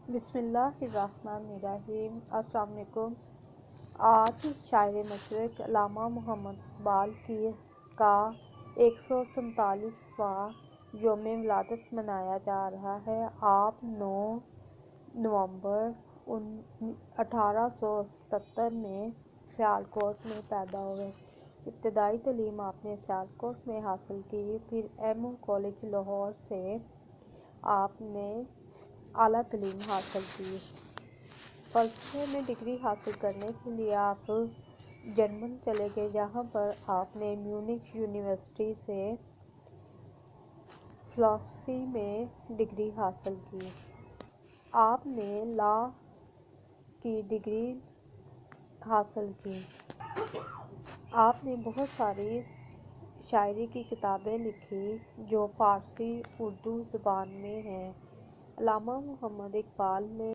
بسم اللہ الرحمن الرحیم۔ السلام علیکم۔ آج شاعر مشرق علامہ محمد اقبال کا 147واں یوم ولادت منایا جا رہا ہے۔ آپ 9 نومبر 1877 میں سیالکوٹ میں پیدا ہوئے۔ ابتدائی تعلیم آپ نے سیالکوٹ میں حاصل کی، پھر ایم کالج لاہور سے آپ نے اعلیٰ تعلیم حاصل کی۔ فلسفے میں ڈگری حاصل کرنے کے لیے آپ جرمن چلے گئے، جہاں پر آپ نے میونخ یونیورسٹی سے فلسفی میں ڈگری حاصل کی۔ آپ نے لاء کی ڈگری حاصل کی۔ آپ نے بہت ساری شاعری کی کتابیں لکھی جو فارسی، اردو زبان میں ہیں۔ علامہ محمد اقبال نے